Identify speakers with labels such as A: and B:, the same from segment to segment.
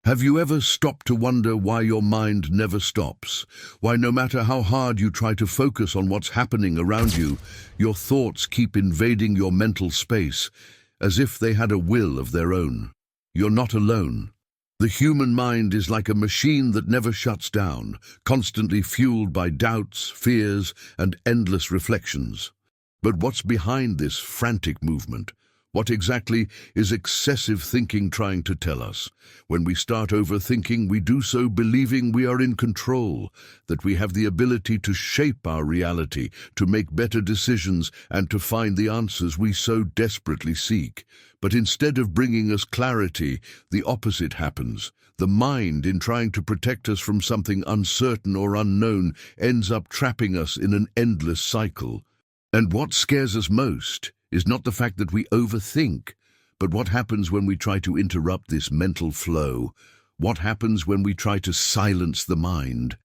A: Have you ever stopped to wonder why your mind never stops? Why no matter how hard you try to focus on what's happening around you, your thoughts keep invading your mental space, as if they had a will of their own. You're not alone. The human mind is like a machine that never shuts down, constantly fueled by doubts, fears, and endless reflections. But what's behind this frantic movement? What exactly is excessive thinking trying to tell us? When we start overthinking, we do so believing we are in control, that we have the ability to shape our reality, to make better decisions, and to find the answers we so desperately seek. But instead of bringing us clarity, the opposite happens. The mind, in trying to protect us from something uncertain or unknown, ends up trapping us in an endless cycle. And what scares us most is not the fact that we overthink, but what happens when we try to interrupt this mental flow. What happens when we try to silence the mind?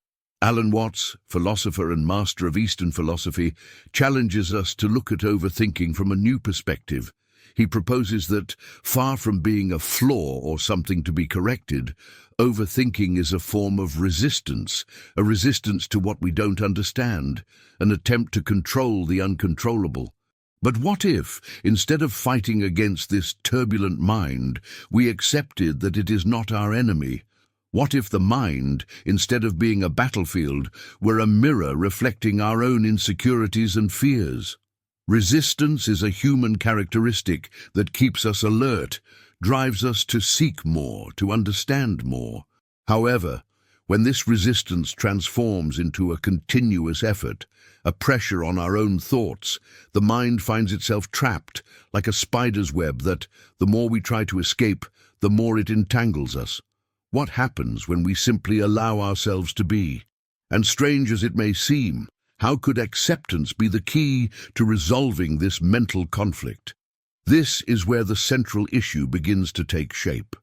A: Alan Watts, philosopher and master of Eastern philosophy, challenges us to look at overthinking from a new perspective. He proposes that, far from being a flaw or something to be corrected, overthinking is a form of resistance, a resistance to what we don't understand, an attempt to control the uncontrollable. But what if, instead of fighting against this turbulent mind, we accepted that it is not our enemy? What if the mind, instead of being a battlefield, were a mirror reflecting our own insecurities and fears? Resistance is a human characteristic that keeps us alert, drives us to seek more, to understand more. However, when this resistance transforms into a continuous effort, a pressure on our own thoughts, the mind finds itself trapped, like a spider's web that, the more we try to escape, the more it entangles us. What happens when we simply allow ourselves to be? And strange as it may seem, how could acceptance be the key to resolving this mental conflict? This is where the central issue begins to take shape.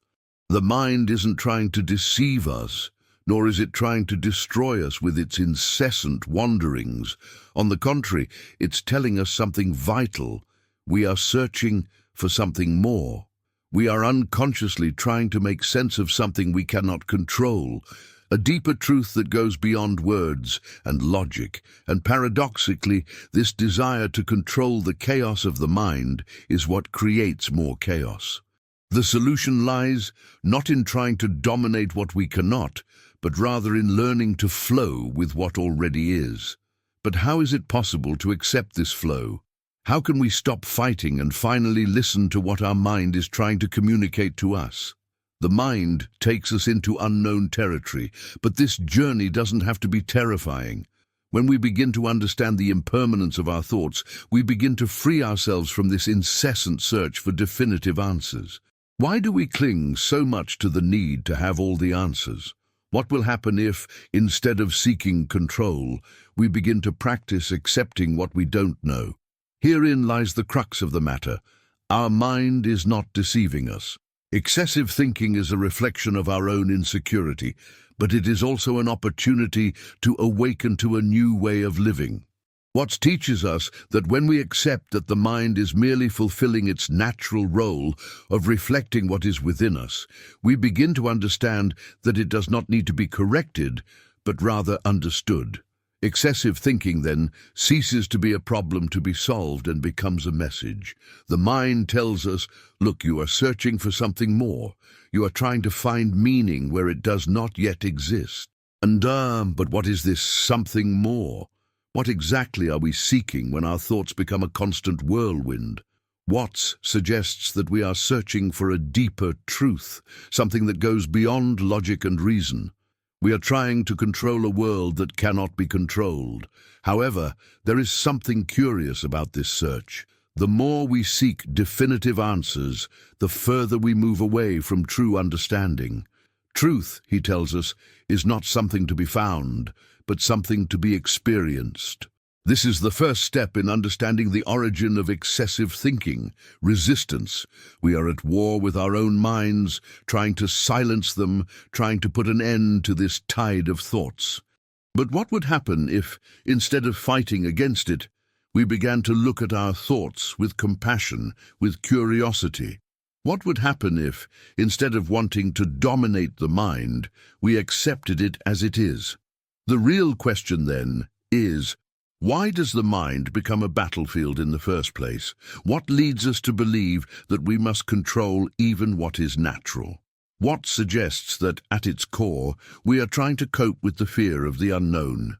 A: The mind isn't trying to deceive us, nor is it trying to destroy us with its incessant wanderings. On the contrary, it's telling us something vital. We are searching for something more. We are unconsciously trying to make sense of something we cannot control, a deeper truth that goes beyond words and logic. And paradoxically, this desire to control the chaos of the mind is what creates more chaos. The solution lies not in trying to dominate what we cannot, but rather in learning to flow with what already is. But how is it possible to accept this flow? How can we stop fighting and finally listen to what our mind is trying to communicate to us? The mind takes us into unknown territory, but this journey doesn't have to be terrifying. When we begin to understand the impermanence of our thoughts, we begin to free ourselves from this incessant search for definitive answers. Why do we cling so much to the need to have all the answers? What will happen if, instead of seeking control, we begin to practice accepting what we don't know? Herein lies the crux of the matter. Our mind is not deceiving us. Excessive thinking is a reflection of our own insecurity, but it is also an opportunity to awaken to a new way of living. Watts teaches us that when we accept that the mind is merely fulfilling its natural role of reflecting what is within us, we begin to understand that it does not need to be corrected, but rather understood. Excessive thinking, then, ceases to be a problem to be solved and becomes a message. The mind tells us, look, you are searching for something more. You are trying to find meaning where it does not yet exist. But what is this something more? What exactly are we seeking when our thoughts become a constant whirlwind? Watts suggests that we are searching for a deeper truth, something that goes beyond logic and reason. We are trying to control a world that cannot be controlled. However, there is something curious about this search. The more we seek definitive answers, the further we move away from true understanding. Truth, he tells us, is not something to be found, but something to be experienced. This is the first step in understanding the origin of excessive thinking, resistance. We are at war with our own minds, trying to silence them, trying to put an end to this tide of thoughts. But what would happen if, instead of fighting against it, we began to look at our thoughts with compassion, with curiosity? What would happen if, instead of wanting to dominate the mind, we accepted it as it is? The real question then is, why does the mind become a battlefield in the first place? What leads us to believe that we must control even what is natural? What suggests that, at its core, we are trying to cope with the fear of the unknown?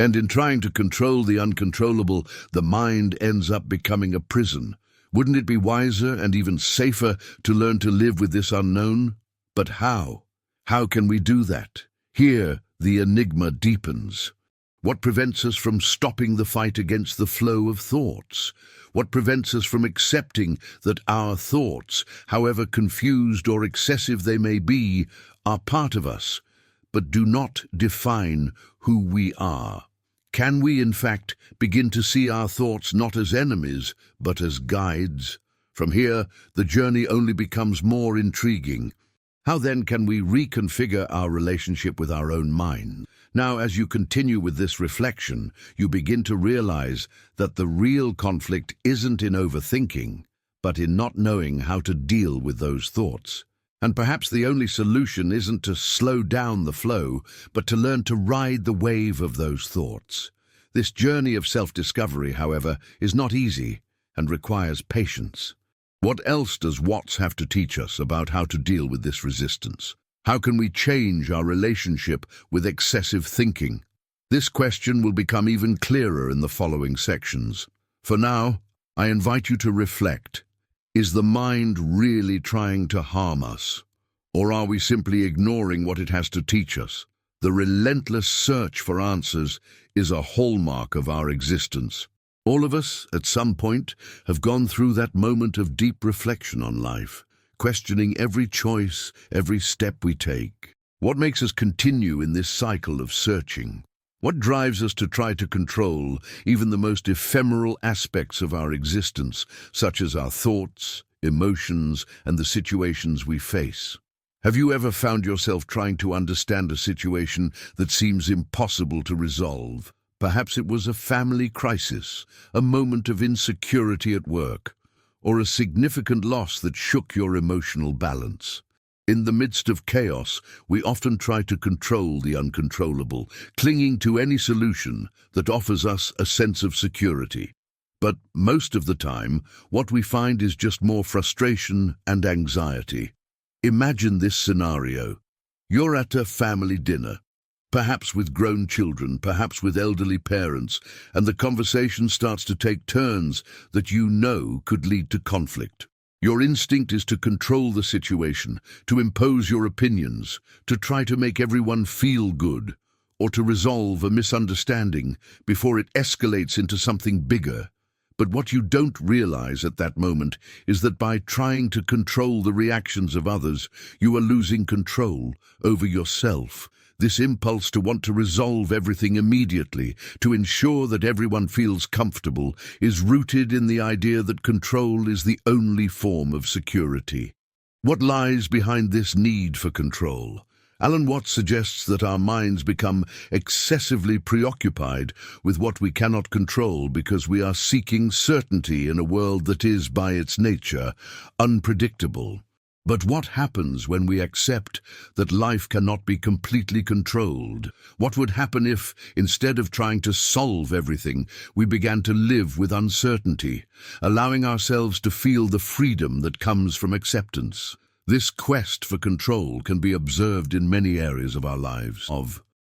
A: And in trying to control the uncontrollable, the mind ends up becoming a prison. Wouldn't it be wiser and even safer to learn to live with this unknown? But how? How can we do that? Here, the enigma deepens. What prevents us from stopping the fight against the flow of thoughts? What prevents us from accepting that our thoughts, however confused or excessive they may be, are part of us, but do not define who we are? Can we, in fact, begin to see our thoughts not as enemies, but as guides? From here, the journey only becomes more intriguing. How then can we reconfigure our relationship with our own mind? Now, as you continue with this reflection, you begin to realize that the real conflict isn't in overthinking, but in not knowing how to deal with those thoughts. And perhaps the only solution isn't to slow down the flow, but to learn to ride the wave of those thoughts. This journey of self-discovery, however, is not easy and requires patience. What else does Watts have to teach us about how to deal with this resistance? How can we change our relationship with excessive thinking? This question will become even clearer in the following sections. For now, I invite you to reflect. Is the mind really trying to harm us? Or are we simply ignoring what it has to teach us? The relentless search for answers is a hallmark of our existence. All of us, at some point, have gone through that moment of deep reflection on life, questioning every choice, every step we take. What makes us continue in this cycle of searching? What drives us to try to control even the most ephemeral aspects of our existence, such as our thoughts, emotions, and the situations we face? Have you ever found yourself trying to understand a situation that seems impossible to resolve? Perhaps it was a family crisis, a moment of insecurity at work, or a significant loss that shook your emotional balance. In the midst of chaos, we often try to control the uncontrollable, clinging to any solution that offers us a sense of security. But most of the time, what we find is just more frustration and anxiety. Imagine this scenario. You're at a family dinner, perhaps with grown children, perhaps with elderly parents, and the conversation starts to take turns that you know could lead to conflict. Your instinct is to control the situation, to impose your opinions, to try to make everyone feel good, or to resolve a misunderstanding before it escalates into something bigger. But what you don't realize at that moment is that by trying to control the reactions of others, you are losing control over yourself. This impulse to want to resolve everything immediately, to ensure that everyone feels comfortable, is rooted in the idea that control is the only form of security. What lies behind this need for control? Alan Watts suggests that our minds become excessively preoccupied with what we cannot control because we are seeking certainty in a world that is, by its nature, unpredictable. But what happens when we accept that life cannot be completely controlled? What would happen if, instead of trying to solve everything, we began to live with uncertainty, allowing ourselves to feel the freedom that comes from acceptance? This quest for control can be observed in many areas of our lives.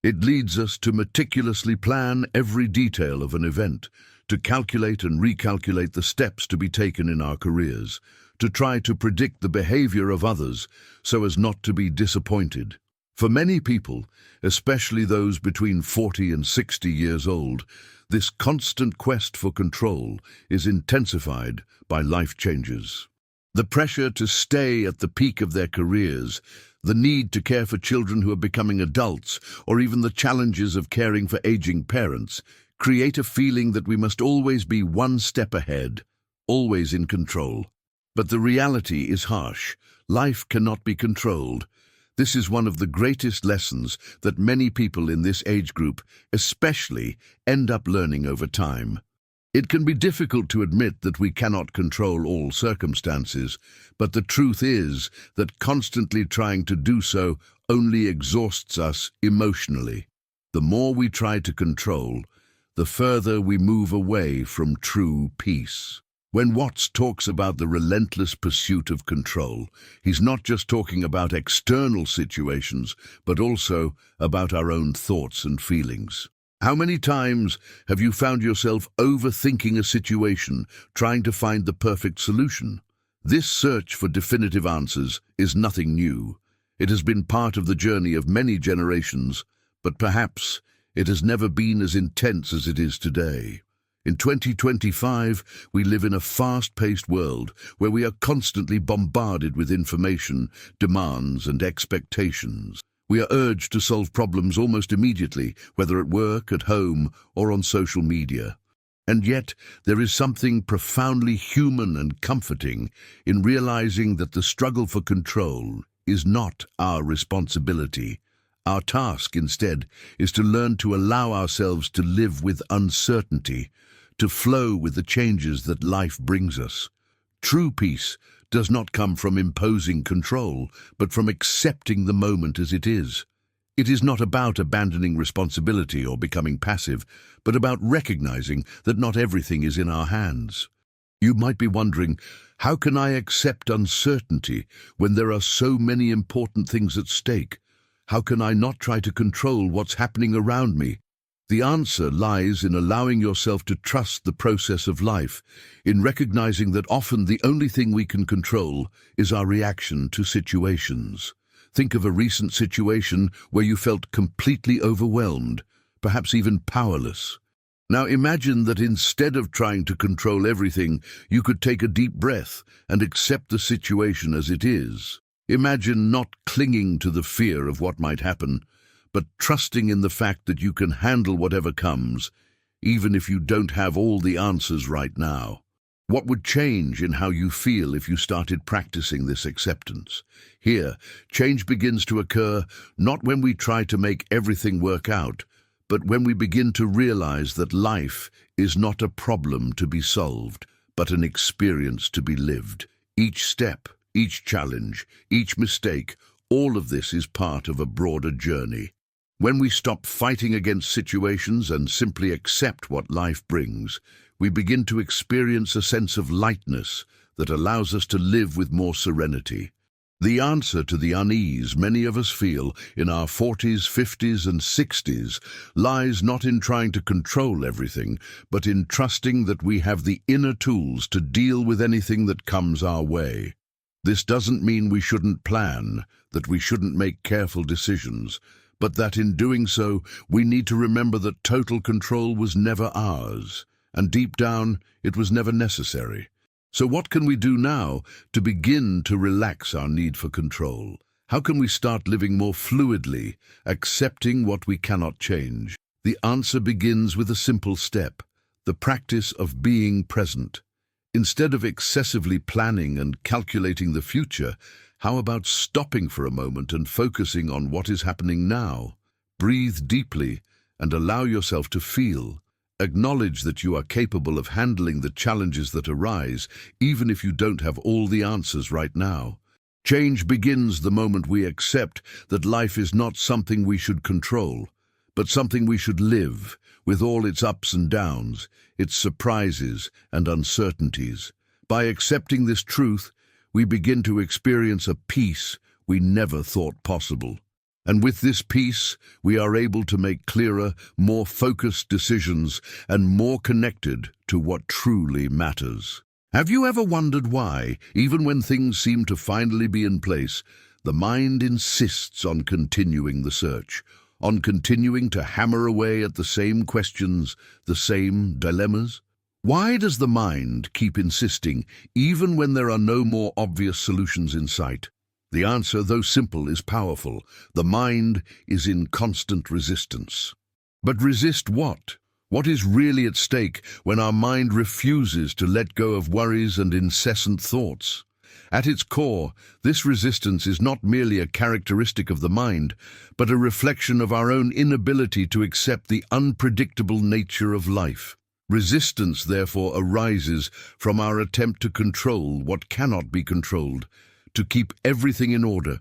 A: It leads us to meticulously plan every detail of an event, to calculate and recalculate the steps to be taken in our careers, to try to predict the behavior of others so as not to be disappointed. For many people, especially those between 40 and 60 years old, this constant quest for control is intensified by life changes. The pressure to stay at the peak of their careers, the need to care for children who are becoming adults, or even the challenges of caring for aging parents, create a feeling that we must always be one step ahead, always in control. But the reality is harsh. Life cannot be controlled. This is one of the greatest lessons that many people in this age group especially end up learning over time. It can be difficult to admit that we cannot control all circumstances, but the truth is that constantly trying to do so only exhausts us emotionally. The more we try to control, the further we move away from true peace. When Watts talks about the relentless pursuit of control, he's not just talking about external situations, but also about our own thoughts and feelings. How many times have you found yourself overthinking a situation, trying to find the perfect solution? This search for definitive answers is nothing new. It has been part of the journey of many generations, but perhaps it has never been as intense as it is today. In 2025, we live in a fast-paced world where we are constantly bombarded with information, demands, and expectations. We are urged to solve problems almost immediately, whether at work, at home, or on social media. And yet, there is something profoundly human and comforting in realizing that the struggle for control is not our responsibility. Our task, instead, is to learn to allow ourselves to live with uncertainty, to flow with the changes that life brings us. True peace does not come from imposing control, but from accepting the moment as it is. It is not about abandoning responsibility or becoming passive, but about recognizing that not everything is in our hands. You might be wondering, how can I accept uncertainty when there are so many important things at stake? How can I not try to control what's happening around me? The answer lies in allowing yourself to trust the process of life, in recognizing that often the only thing we can control is our reaction to situations. Think of a recent situation where you felt completely overwhelmed, perhaps even powerless. Now imagine that instead of trying to control everything, you could take a deep breath and accept the situation as it is. Imagine not clinging to the fear of what might happen, but trusting in the fact that you can handle whatever comes, even if you don't have all the answers right now. What would change in how you feel if you started practicing this acceptance? Here, change begins to occur not when we try to make everything work out, but when we begin to realize that life is not a problem to be solved, but an experience to be lived. Each step, each challenge, each mistake, all of this is part of a broader journey. When we stop fighting against situations and simply accept what life brings, we begin to experience a sense of lightness that allows us to live with more serenity. The answer to the unease many of us feel in our 40s, 50s, and 60s lies not in trying to control everything, but in trusting that we have the inner tools to deal with anything that comes our way. This doesn't mean we shouldn't plan, that we shouldn't make careful decisions, but that in doing so, we need to remember that total control was never ours, and deep down, it was never necessary. So what can we do now to begin to relax our need for control? How can we start living more fluidly, accepting what we cannot change? The answer begins with a simple step, the practice of being present. Instead of excessively planning and calculating the future, how about stopping for a moment and focusing on what is happening now? Breathe deeply and allow yourself to feel. Acknowledge that you are capable of handling the challenges that arise, even if you don't have all the answers right now. Change begins the moment we accept that life is not something we should control, but something we should live, with all its ups and downs, its surprises and uncertainties. By accepting this truth, we begin to experience a peace we never thought possible. And with this peace, we are able to make clearer, more focused decisions and more connected to what truly matters. Have you ever wondered why, even when things seem to finally be in place, the mind insists on continuing the search, on continuing to hammer away at the same questions, the same dilemmas? Why does the mind keep insisting, even when there are no more obvious solutions in sight? The answer, though simple, is powerful. The mind is in constant resistance. But resist what? What is really at stake when our mind refuses to let go of worries and incessant thoughts? At its core, this resistance is not merely a characteristic of the mind, but a reflection of our own inability to accept the unpredictable nature of life. Resistance, therefore, arises from our attempt to control what cannot be controlled, to keep everything in order,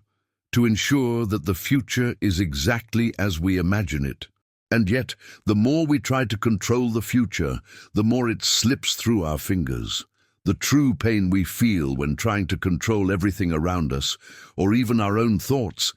A: to ensure that the future is exactly as we imagine it. And yet, the more we try to control the future, the more it slips through our fingers. The true pain we feel when trying to control everything around us, or even our own thoughts,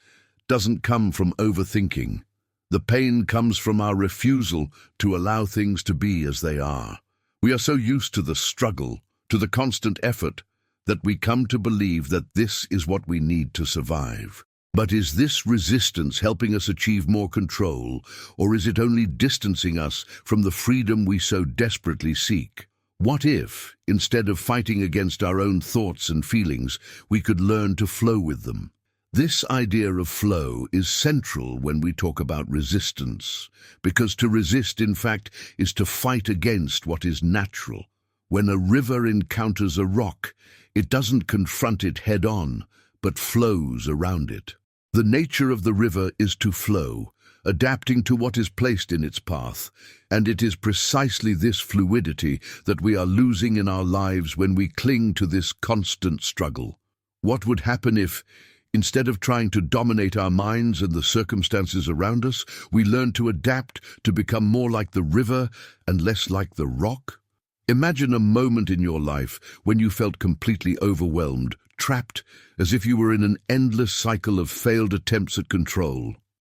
A: doesn't come from overthinking. The pain comes from our refusal to allow things to be as they are. We are so used to the struggle, to the constant effort, that we come to believe that this is what we need to survive. But is this resistance helping us achieve more control, or is it only distancing us from the freedom we so desperately seek? What if, instead of fighting against our own thoughts and feelings, we could learn to flow with them? This idea of flow is central when we talk about resistance, because to resist, in fact, is to fight against what is natural. When a river encounters a rock, it doesn't confront it head-on, but flows around it. The nature of the river is to flow, adapting to what is placed in its path, and it is precisely this fluidity that we are losing in our lives when we cling to this constant struggle. What would happen if, instead of trying to dominate our minds and the circumstances around us, we learn to adapt to become more like the river and less like the rock? Imagine a moment in your life when you felt completely overwhelmed, trapped, as if you were in an endless cycle of failed attempts at control.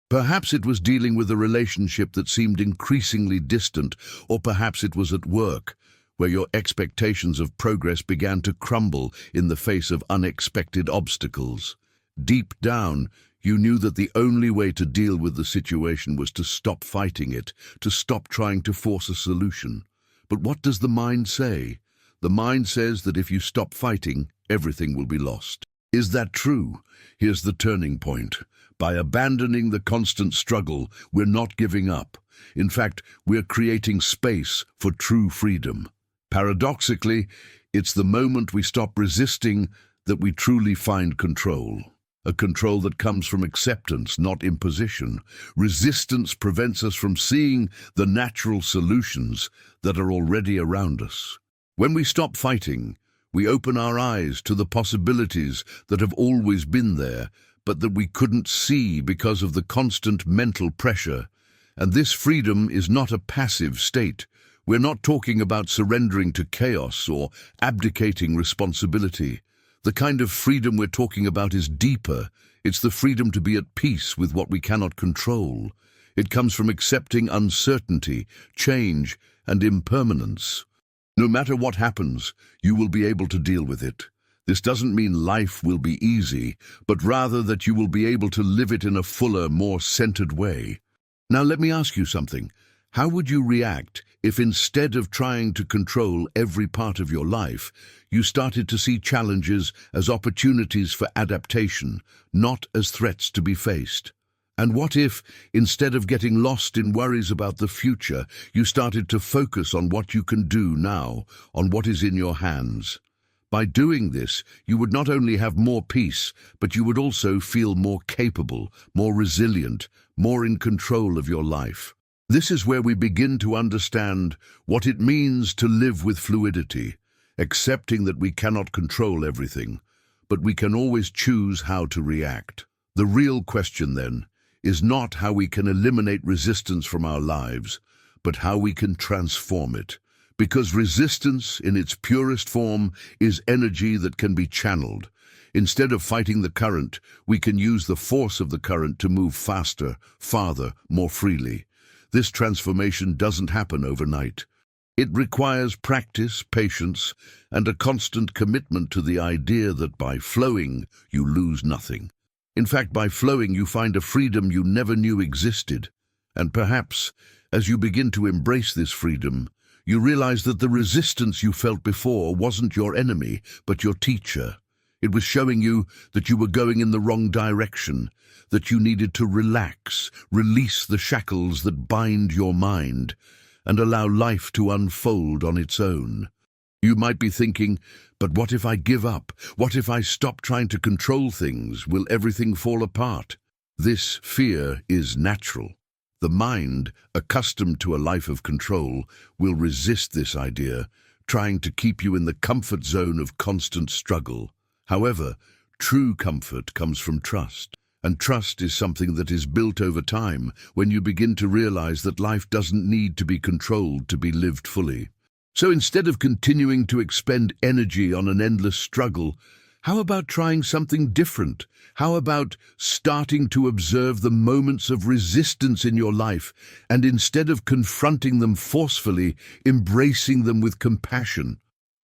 A: Perhaps it was dealing with a relationship that seemed increasingly distant, or perhaps it was at work, where your expectations of progress began to crumble in the face of unexpected obstacles. Deep down, you knew that the only way to deal with the situation was to stop fighting it, to stop trying to force a solution. But what does the mind say? The mind says that if you stop fighting, everything will be lost. Is that true? Here's the turning point. By abandoning the constant struggle, we're not giving up. In fact, we're creating space for true freedom. Paradoxically, it's the moment we stop resisting that we truly find control. A control that comes from acceptance, not imposition. Resistance prevents us from seeing the natural solutions that are already around us. When we stop fighting, we open our eyes to the possibilities that have always been there, but that we couldn't see because of the constant mental pressure. And this freedom is not a passive state. We're not talking about surrendering to chaos or abdicating responsibility. The kind of freedom we're talking about is deeper. It's the freedom to be at peace with what we cannot control. It comes from accepting uncertainty, change, and impermanence. No matter what happens, you will be able to deal with it. This doesn't mean life will be easy, but rather that you will be able to live it in a fuller, more centered way. Now let me ask you something. How would you react if instead of trying to control every part of your life, you started to see challenges as opportunities for adaptation, not as threats to be faced? And what if, instead of getting lost in worries about the future, you started to focus on what you can do now, on what is in your hands? By doing this, you would not only have more peace, but you would also feel more capable, more resilient, more in control of your life. This is where we begin to understand what it means to live with fluidity, accepting that we cannot control everything, but we can always choose how to react. The real question, then, is not how we can eliminate resistance from our lives, but how we can transform it. Because resistance, in its purest form, is energy that can be channeled. Instead of fighting the current, we can use the force of the current to move faster, farther, more freely. This transformation doesn't happen overnight. It requires practice, patience, and a constant commitment to the idea that by flowing, you lose nothing. In fact, by flowing, you find a freedom you never knew existed. And perhaps, as you begin to embrace this freedom, you realize that the resistance you felt before wasn't your enemy, but your teacher. It was showing you that you were going in the wrong direction, that you needed to relax, release the shackles that bind your mind, and allow life to unfold on its own. You might be thinking, but what if I give up? What if I stop trying to control things? Will everything fall apart? This fear is natural. The mind, accustomed to a life of control, will resist this idea, trying to keep you in the comfort zone of constant struggle. However, true comfort comes from trust. And trust is something that is built over time when you begin to realize that life doesn't need to be controlled to be lived fully. So instead of continuing to expend energy on an endless struggle, how about trying something different? How about starting to observe the moments of resistance in your life and instead of confronting them forcefully, embracing them with compassion?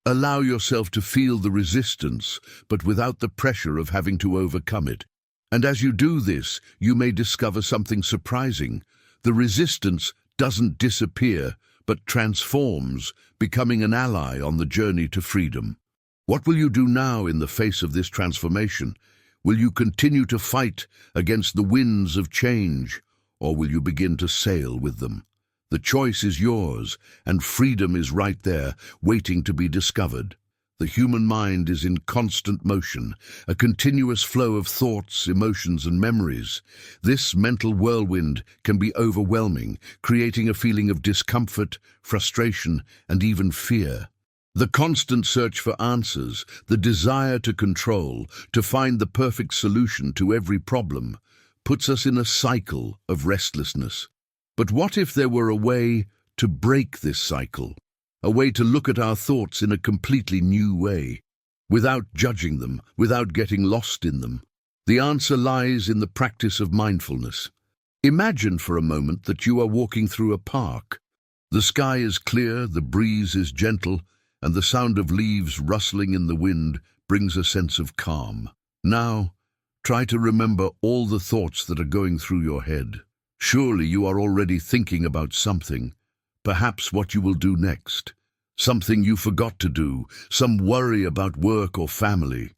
A: Allow yourself to feel the resistance, but without the pressure of having to overcome it. And as you do this, you may discover something surprising. The resistance doesn't disappear, but transforms, becoming an ally on the journey to freedom. What will you do now in the face of this transformation? Will you continue to fight against the winds of change, or will you begin to sail with them? The choice is yours, and freedom is right there, waiting to be discovered. The human mind is in constant motion, a continuous flow of thoughts, emotions, and memories. This mental whirlwind can be overwhelming, creating a feeling of discomfort, frustration, and even fear. The constant search for answers, the desire to control, to find the perfect solution to every problem, puts us in a cycle of restlessness. But what if there were a way to break this cycle? A way to look at our thoughts in a completely new way, without judging them, without getting lost in them. The answer lies in the practice of mindfulness. Imagine for a moment that you are walking through a park. The sky is clear, the breeze is gentle, and the sound of leaves rustling in the wind brings a sense of calm. Now, try to remember all the thoughts that are going through your head. Surely you are already thinking about something. Perhaps what you will do next, something you forgot to do, some worry about work or family.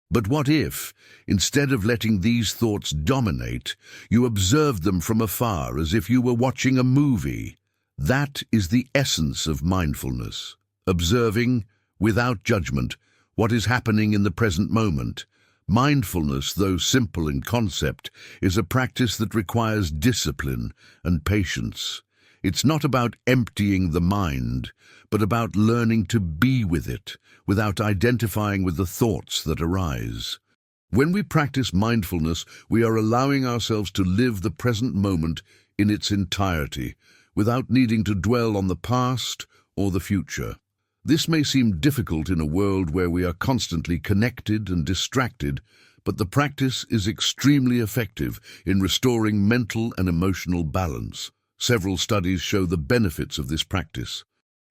A: But what if, instead of letting these thoughts dominate, you observed them from afar as if you were watching a movie? That is the essence of mindfulness. Observing, without judgment, what is happening in the present moment. Mindfulness, though simple in concept, is a practice that requires discipline and patience. It's not about emptying the mind, but about learning to be with it, without identifying with the thoughts that arise. When we practice mindfulness, we are allowing ourselves to live the present moment in its entirety, without needing to dwell on the past or the future. This may seem difficult in a world where we are constantly connected and distracted, but the practice is extremely effective in restoring mental and emotional balance. Several studies show the benefits of this practice.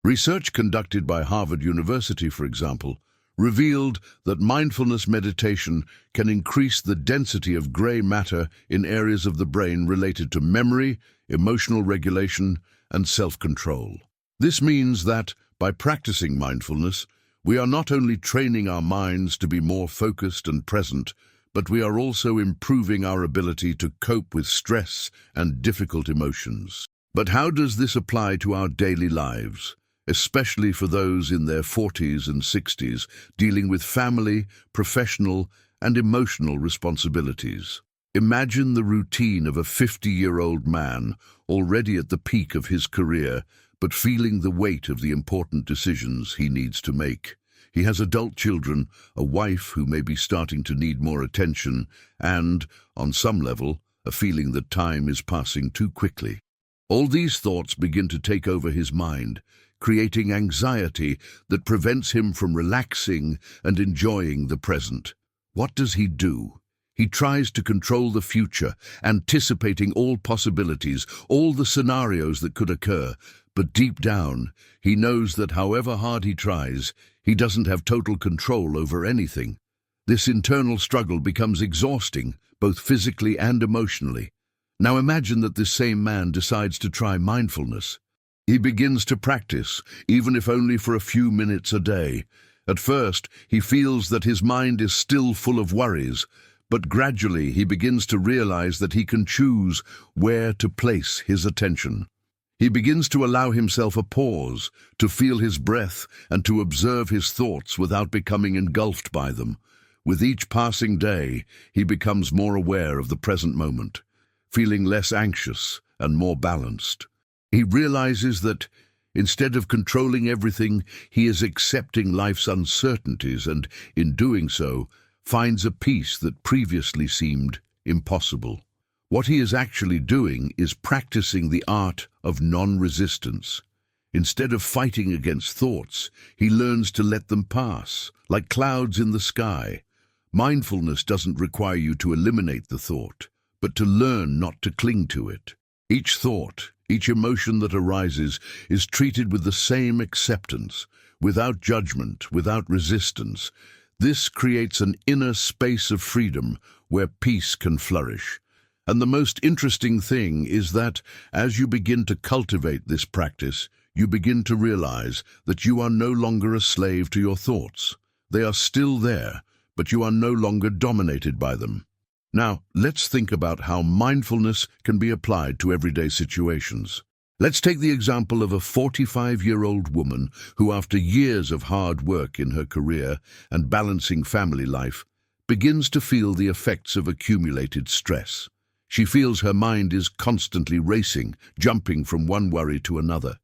A: Research conducted by Harvard University, for example, revealed that mindfulness meditation can increase the density of gray matter in areas of the brain related to memory, emotional regulation, and self-control. This means that, by practicing mindfulness, we are not only training our minds to be more focused and present, but we are also improving our ability to cope with stress and difficult emotions. But how does this apply to our daily lives, especially for those in their 40s and 60s, dealing with family, professional, and emotional responsibilities? Imagine the routine of a 50-year-old man, already at the peak of his career, but feeling the weight of the important decisions he needs to make. He has adult children, a wife who may be starting to need more attention, and, on some level, a feeling that time is passing too quickly. All these thoughts begin to take over his mind, creating anxiety that prevents him from relaxing and enjoying the present. What does he do? He tries to control the future, anticipating all possibilities, all the scenarios that could occur, but deep down, he knows that however hard he tries, he doesn't have total control over anything. This internal struggle becomes exhausting, both physically and emotionally. Now imagine that this same man decides to try mindfulness. He begins to practice, even if only for a few minutes a day. At first, he feels that his mind is still full of worries, but gradually he begins to realize that he can choose where to place his attention. He begins to allow himself a pause, to feel his breath, and to observe his thoughts without becoming engulfed by them. With each passing day, he becomes more aware of the present moment, feeling less anxious and more balanced. He realizes that instead of controlling everything, he is accepting life's uncertainties and, in doing so, finds a peace that previously seemed impossible. What he is actually doing is practicing the art of non-resistance. Instead of fighting against thoughts, he learns to let them pass, like clouds in the sky. Mindfulness doesn't require you to eliminate the thought, but to learn not to cling to it. Each thought, each emotion that arises is treated with the same acceptance, without judgment, without resistance. This creates an inner space of freedom where peace can flourish. And the most interesting thing is that, as you begin to cultivate this practice, you begin to realize that you are no longer a slave to your thoughts. They are still there, but you are no longer dominated by them. Now, let's think about how mindfulness can be applied to everyday situations. Let's take the example of a 45-year-old woman who, after years of hard work in her career and balancing family life, begins to feel the effects of accumulated stress. She feels her mind is constantly racing, jumping from one worry to another.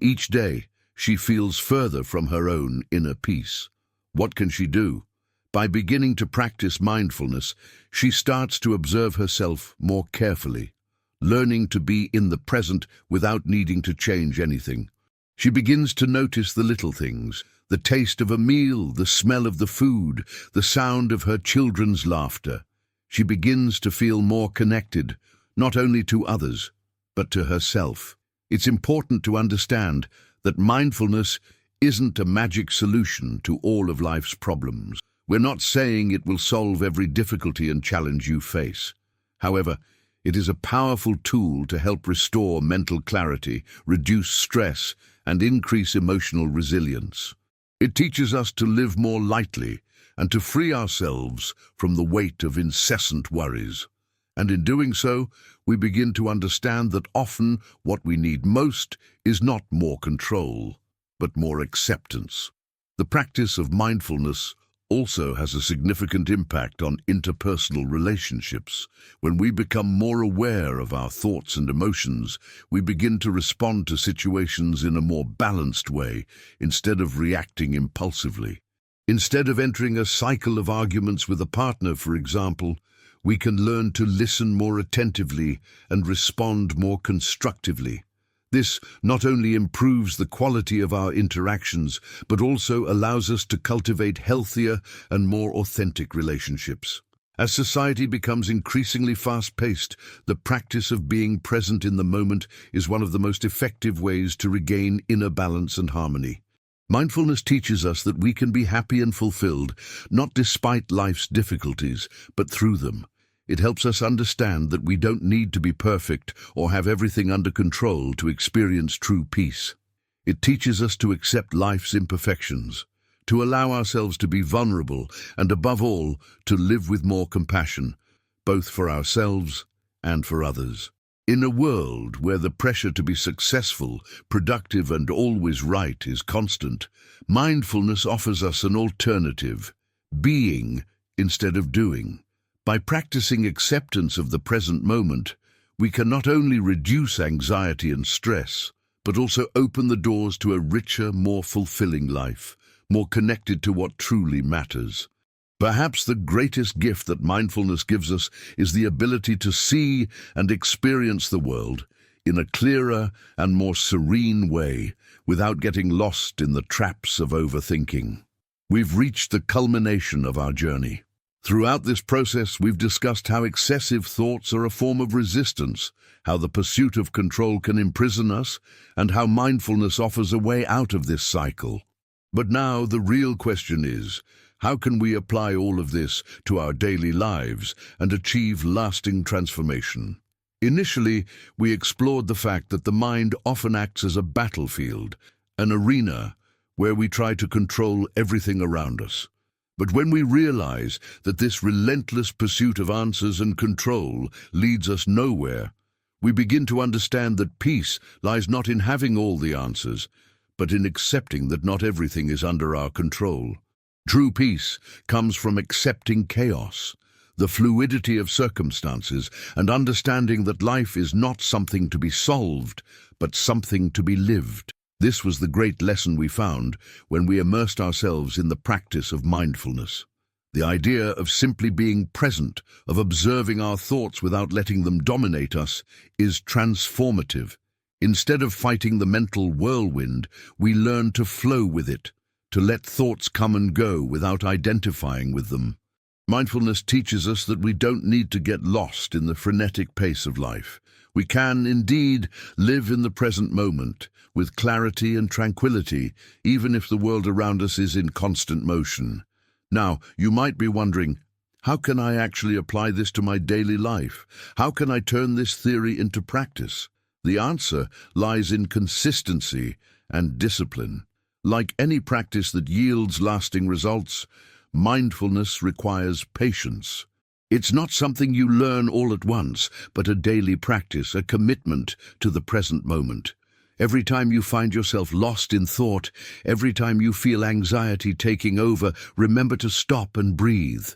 A: Each day, she feels further from her own inner peace. What can she do? By beginning to practice mindfulness, she starts to observe herself more carefully, learning to be in the present without needing to change anything. She begins to notice the little things, the taste of a meal, the smell of the food, the sound of her children's laughter. She begins to feel more connected, not only to others, but to herself. It's important to understand that mindfulness isn't a magic solution to all of life's problems. We're not saying it will solve every difficulty and challenge you face. However, it is a powerful tool to help restore mental clarity, reduce stress, and increase emotional resilience. It teaches us to live more lightly and to free ourselves from the weight of incessant worries. And in doing so, we begin to understand that often what we need most is not more control, but more acceptance. The practice of mindfulness also has a significant impact on interpersonal relationships. When we become more aware of our thoughts and emotions, we begin to respond to situations in a more balanced way instead of reacting impulsively. Instead of entering a cycle of arguments with a partner, for example, we can learn to listen more attentively and respond more constructively. This not only improves the quality of our interactions, but also allows us to cultivate healthier and more authentic relationships. As society becomes increasingly fast-paced, the practice of being present in the moment is one of the most effective ways to regain inner balance and harmony. Mindfulness teaches us that we can be happy and fulfilled, not despite life's difficulties, but through them. It helps us understand that we don't need to be perfect or have everything under control to experience true peace. It teaches us to accept life's imperfections, to allow ourselves to be vulnerable, and above all, to live with more compassion, both for ourselves and for others. In a world where the pressure to be successful, productive, and always right is constant, mindfulness offers us an alternative: being instead of doing. By practicing acceptance of the present moment, we can not only reduce anxiety and stress, but also open the doors to a richer, more fulfilling life, more connected to what truly matters. Perhaps the greatest gift that mindfulness gives us is the ability to see and experience the world in a clearer and more serene way, without getting lost in the traps of overthinking. We've reached the culmination of our journey. Throughout this process, we've discussed how excessive thoughts are a form of resistance, how the pursuit of control can imprison us, and how mindfulness offers a way out of this cycle. But now the real question is, how can we apply all of this to our daily lives and achieve lasting transformation? Initially, we explored the fact that the mind often acts as a battlefield, an arena where we try to control everything around us. But when we realize that this relentless pursuit of answers and control leads us nowhere, we begin to understand that peace lies not in having all the answers, but in accepting that not everything is under our control. True peace comes from accepting chaos, the fluidity of circumstances, and understanding that life is not something to be solved, but something to be lived. This was the great lesson we found when we immersed ourselves in the practice of mindfulness. The idea of simply being present, of observing our thoughts without letting them dominate us, is transformative. Instead of fighting the mental whirlwind, we learn to flow with it, to let thoughts come and go without identifying with them. Mindfulness teaches us that we don't need to get lost in the frenetic pace of life. We can, indeed, live in the present moment, with clarity and tranquility, even if the world around us is in constant motion. Now, you might be wondering, how can I actually apply this to my daily life? How can I turn this theory into practice? The answer lies in consistency and discipline. Like any practice that yields lasting results, mindfulness requires patience. It's not something you learn all at once, but a daily practice, a commitment to the present moment. Every time you find yourself lost in thought, every time you feel anxiety taking over, remember to stop and breathe.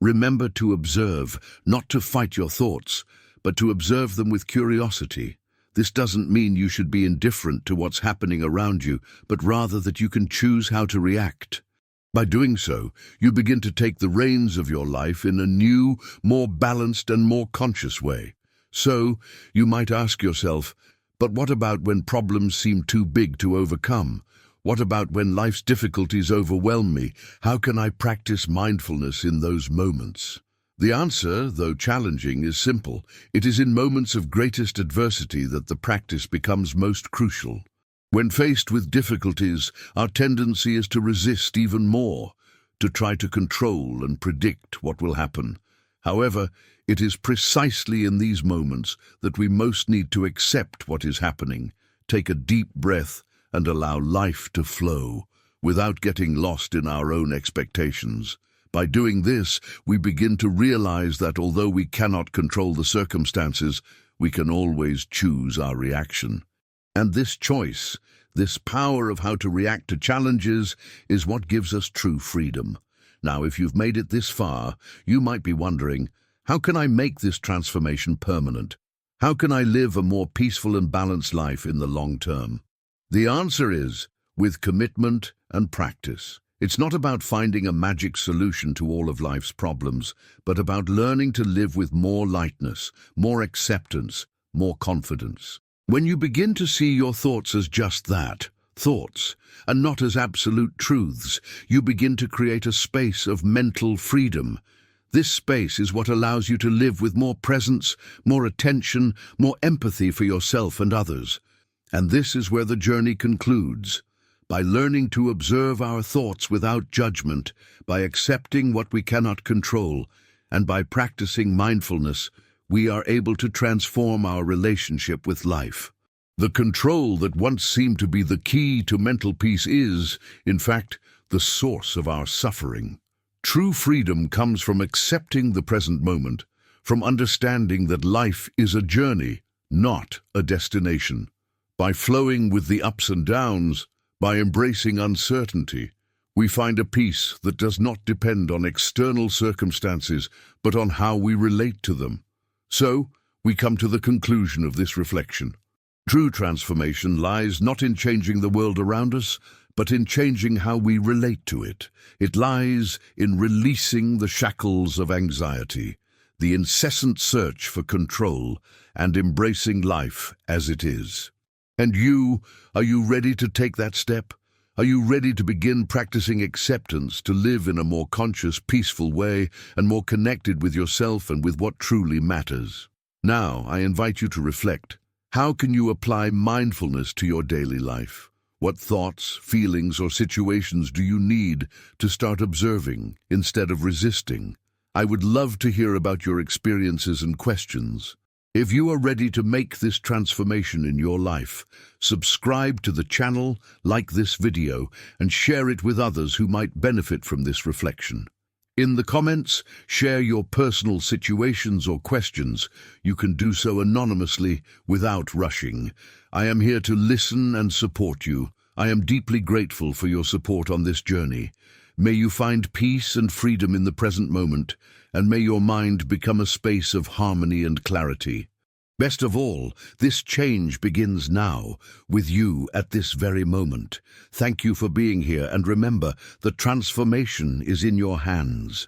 A: Remember to observe, not to fight your thoughts, but to observe them with curiosity. This doesn't mean you should be indifferent to what's happening around you, but rather that you can choose how to react. By doing so, you begin to take the reins of your life in a new, more balanced and more conscious way. So, you might ask yourself, but what about when problems seem too big to overcome? What about when life's difficulties overwhelm me? How can I practice mindfulness in those moments? The answer, though challenging, is simple. It is in moments of greatest adversity that the practice becomes most crucial. When faced with difficulties, our tendency is to resist even more, to try to control and predict what will happen. However, it is precisely in these moments that we most need to accept what is happening, take a deep breath, and allow life to flow, without getting lost in our own expectations. By doing this, we begin to realize that although we cannot control the circumstances, we can always choose our reaction. And this choice, this power of how to react to challenges, is what gives us true freedom. Now, if you've made it this far, you might be wondering, how can I make this transformation permanent? How can I live a more peaceful and balanced life in the long term? The answer is, with commitment and practice. It's not about finding a magic solution to all of life's problems, but about learning to live with more lightness, more acceptance, more confidence. When you begin to see your thoughts as just that, thoughts, and not as absolute truths, you begin to create a space of mental freedom. This space is what allows you to live with more presence, more attention, more empathy for yourself and others. And this is where the journey concludes. By learning to observe our thoughts without judgment, by accepting what we cannot control, and by practicing mindfulness, we are able to transform our relationship with life. The control that once seemed to be the key to mental peace is, in fact, the source of our suffering. True freedom comes from accepting the present moment, from understanding that life is a journey, not a destination. By flowing with the ups and downs, by embracing uncertainty, we find a peace that does not depend on external circumstances, but on how we relate to them. So, we come to the conclusion of this reflection. True transformation lies not in changing the world around us, but in changing how we relate to it. It lies in releasing the shackles of anxiety, the incessant search for control, and embracing life as it is. And you, are you ready to take that step? Are you ready to begin practicing acceptance, to live in a more conscious, peaceful way, and more connected with yourself and with what truly matters? Now, I invite you to reflect. How can you apply mindfulness to your daily life? What thoughts, feelings, or situations do you need to start observing instead of resisting? I would love to hear about your experiences and questions. If you are ready to make this transformation in your life, subscribe to the channel, like this video, and share it with others who might benefit from this reflection. In the comments, share your personal situations or questions. You can do so anonymously, without rushing. I am here to listen and support you. I am deeply grateful for your support on this journey. May you find peace and freedom in the present moment, and may your mind become a space of harmony and clarity. Best of all, this change begins now, with you at this very moment. Thank you for being here, and remember, the transformation is in your hands.